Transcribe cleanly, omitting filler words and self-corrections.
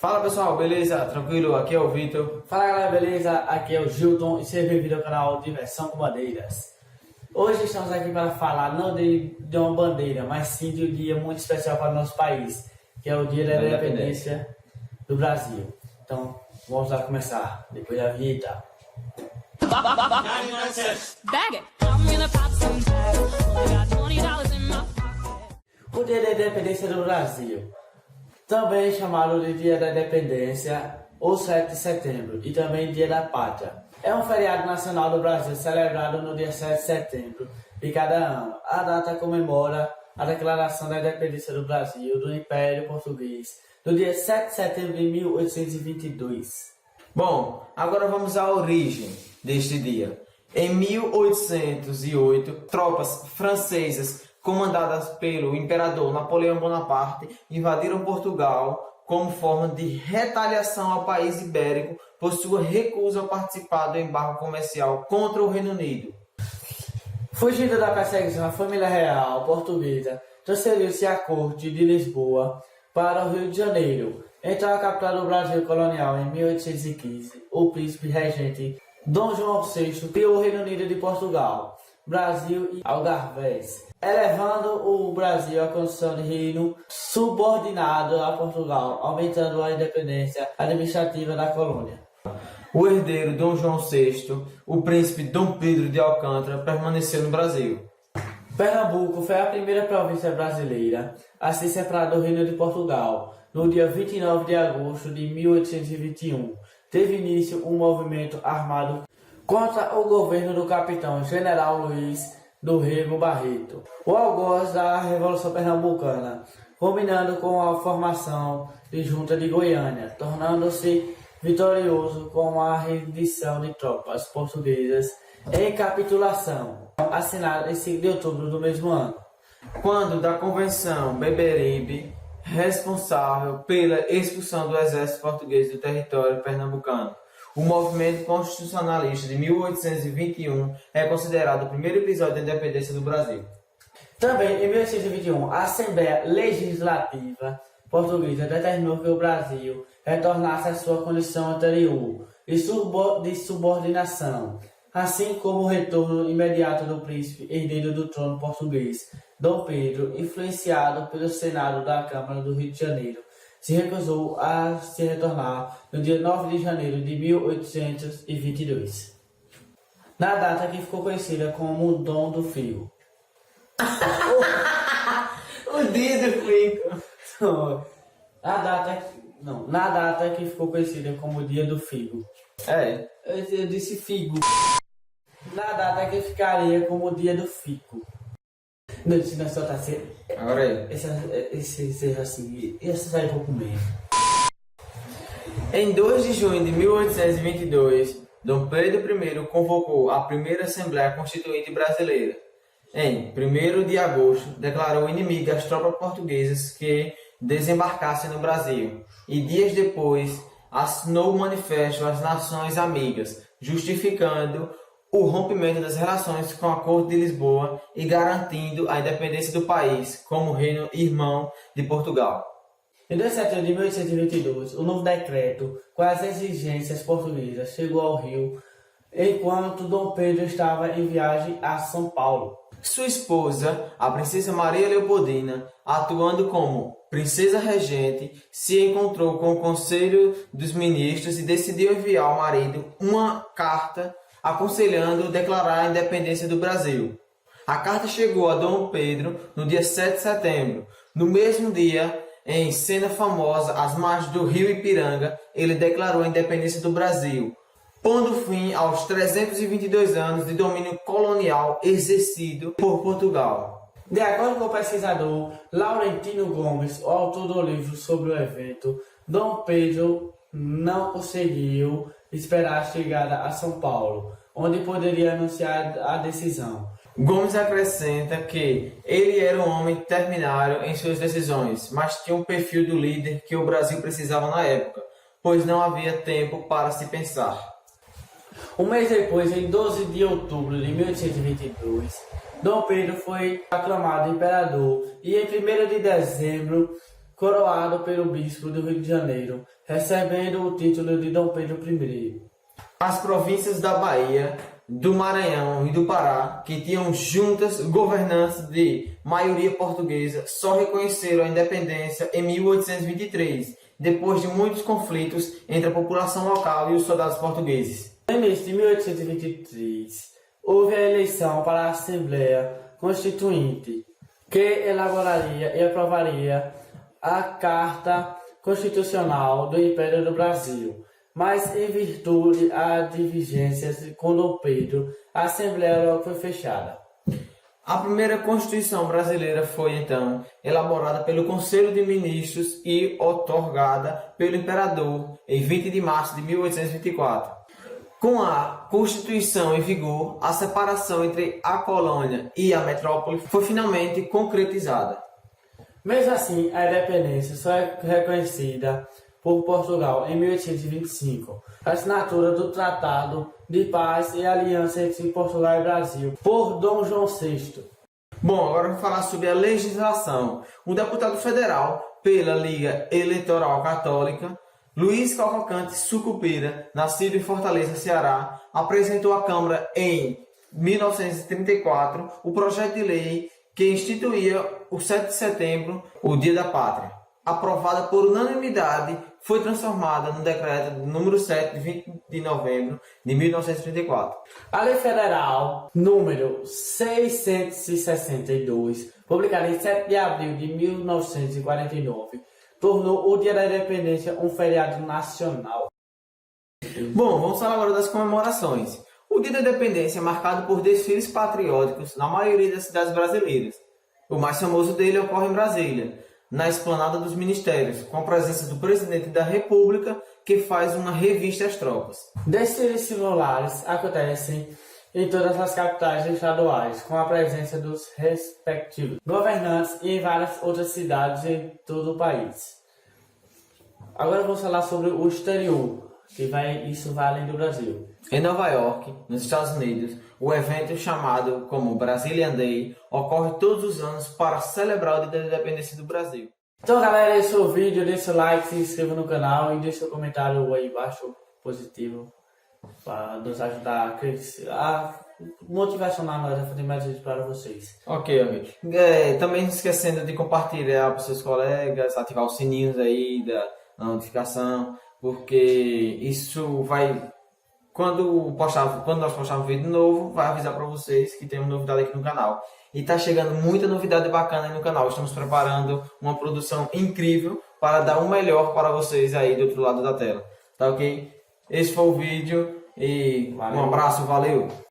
Fala pessoal, beleza? Tranquilo? Aqui é o Vitor. Fala galera, beleza? Aqui é o Gilton e seja bem-vindo ao canal Diversão com Bandeiras. Hoje estamos aqui para falar não de uma bandeira, mas sim de um dia muito especial para o nosso país, que é o Dia da Independência do Brasil. Então, vamos lá começar, depois da vinheta. O Dia da Independência do Brasil, também chamado de Dia da Independência ou 7 de setembro, e também Dia da Pátria. É um feriado nacional do Brasil celebrado no dia 7 de setembro de cada ano. A data comemora a declaração da independência do Brasil do Império Português no dia 7 de setembro de 1822. Bom, agora vamos à origem deste dia. Em 1808, tropas francesas comandadas pelo imperador Napoleão Bonaparte invadiram Portugal como forma de retaliação ao país ibérico por sua recusa a participar do embargo comercial contra o Reino Unido. Fugindo da perseguição, a família real portuguesa transferiu-se à corte de Lisboa para o Rio de Janeiro. Então, a capital do Brasil colonial, em 1815, o príncipe regente Dom João VI criou o Reino Unido de Portugal, Brasil e Algarves, elevando o Brasil à condição de reino subordinado a Portugal, aumentando a independência administrativa da colônia. O herdeiro Dom João VI, o príncipe Dom Pedro de Alcântara, permaneceu no Brasil. Pernambuco foi a primeira província brasileira a se separar do Reino de Portugal. No dia 29 de agosto de 1821, teve início um movimento armado contra o governo do capitão General Luiz do Rego Barreto, o algoz da Revolução Pernambucana, combinando com a formação de Junta de Goiânia, tornando-se vitorioso com a rendição de tropas portuguesas em capitulação, assinada em 5 de outubro do mesmo ano. Quando da Convenção Beberibe, responsável pela expulsão do exército português do território pernambucano. O movimento constitucionalista de 1821 é considerado o primeiro episódio da independência do Brasil. Também, em 1821, a Assembleia Legislativa Portuguesa determinou que o Brasil retornasse à sua condição anterior de subordinação, assim como o retorno imediato do príncipe herdeiro do trono português, Dom Pedro, influenciado pelo Senado da Câmara do Rio de Janeiro, se recusou a se retornar no dia 9 de janeiro de 1822, na data que ficou conhecida como o Dom do Figo. O dia do figo. Na data que ficou conhecida como o Dia do Figo. Eu disse figo. Na data que ficaria como o Dia do Figo. Não, se não soltar assim. Agora aí. Esse assim. Esse sai um pouco meio. Em 2 de junho de 1822, Dom Pedro I convocou a primeira Assembleia Constituinte Brasileira. Em 1º de agosto, declarou inimigo às tropas portuguesas que desembarcassem no Brasil e dias depois assinou o Manifesto às Nações Amigas, justificando o rompimento das relações com a Corte de Lisboa e garantindo a independência do país como reino irmão de Portugal. Em 2 de setembro de 1822, o novo decreto com as exigências portuguesas chegou ao Rio, enquanto Dom Pedro estava em viagem a São Paulo. Sua esposa, a princesa Maria Leopoldina, atuando como princesa regente, se encontrou com o Conselho dos Ministros e decidiu enviar ao marido uma carta aconselhando declarar a independência do Brasil. A carta chegou a Dom Pedro no dia 7 de setembro. No mesmo dia, em cena famosa às margens do rio Ipiranga, ele declarou a independência do Brasil, pondo fim aos 322 anos de domínio colonial exercido por Portugal. De acordo com o pesquisador Laurentino Gomes, o autor do livro sobre o evento, Dom Pedro não conseguiu esperar a chegada a São Paulo, onde poderia anunciar a decisão. Gomes acrescenta que ele era um homem terminário em suas decisões, mas tinha um perfil do líder que o Brasil precisava na época, pois não havia tempo para se pensar. Um mês depois, em 12 de outubro de 1822, Dom Pedro foi aclamado imperador e em 1º de dezembro coroado pelo bispo do Rio de Janeiro, recebendo o título de Dom Pedro I. As províncias da Bahia, do Maranhão e do Pará, que tinham juntas governantes de maioria portuguesa, só reconheceram a independência em 1823, depois de muitos conflitos entre a população local e os soldados portugueses. No início de 1823, houve a eleição para a Assembleia Constituinte, que elaboraria e aprovaria a Carta Constitucional do Império do Brasil. Mas, em virtude das divergências com Dom Pedro, a Assembleia logo foi fechada. A primeira Constituição brasileira foi, então, elaborada pelo Conselho de Ministros e outorgada pelo Imperador em 20 de março de 1824. Com a Constituição em vigor, a separação entre a colônia e a metrópole foi finalmente concretizada. Mesmo assim, a independência só é reconhecida por Portugal em 1825, a assinatura do Tratado de Paz e Aliança entre Portugal e Brasil por Dom João VI. Bom, agora vou falar sobre a legislação. Um deputado federal pela Liga Eleitoral Católica, Luiz Cavalcante Sucupira, nascido em Fortaleza, Ceará, apresentou à Câmara em 1934 o projeto de lei que instituía o 7 de setembro, o Dia da Pátria. Aprovada por unanimidade, foi transformada no decreto número 7 de 20 de novembro de 1934. A Lei Federal número 662, publicada em 7 de abril de 1949, tornou o Dia da Independência um feriado nacional. Bom, vamos falar agora das comemorações. O Dia da Independência é marcado por desfiles patrióticos na maioria das cidades brasileiras. O mais famoso dele ocorre em Brasília, na Esplanada dos Ministérios, com a presença do Presidente da República, que faz uma revista às tropas. Desfiles similares acontecem em todas as capitais estaduais, com a presença dos respectivos governantes e em várias outras cidades em todo o país. Agora vamos falar sobre o exterior, isso vai além do Brasil. Em Nova York, nos Estados Unidos, o evento chamado como Brazilian Day ocorre todos os anos para celebrar o Dia da Independência do Brasil. Então galera, esse é o vídeo, deixa o like, se inscreva no canal e deixa o comentário aí embaixo positivo para nos ajudar a crescer, a motivacionar nós a fazer mais vídeos para vocês. Ok. Também não esquecendo de compartilhar para seus colegas, ativar os sininhos aí da notificação, porque isso vai... Quando nós postarmos um vídeo novo, vai avisar para vocês que tem uma novidade aqui no canal. E tá chegando muita novidade bacana aí no canal. Estamos preparando uma produção incrível para dar o melhor para vocês aí do outro lado da tela. Tá ok? Esse foi o vídeo e um abraço, valeu!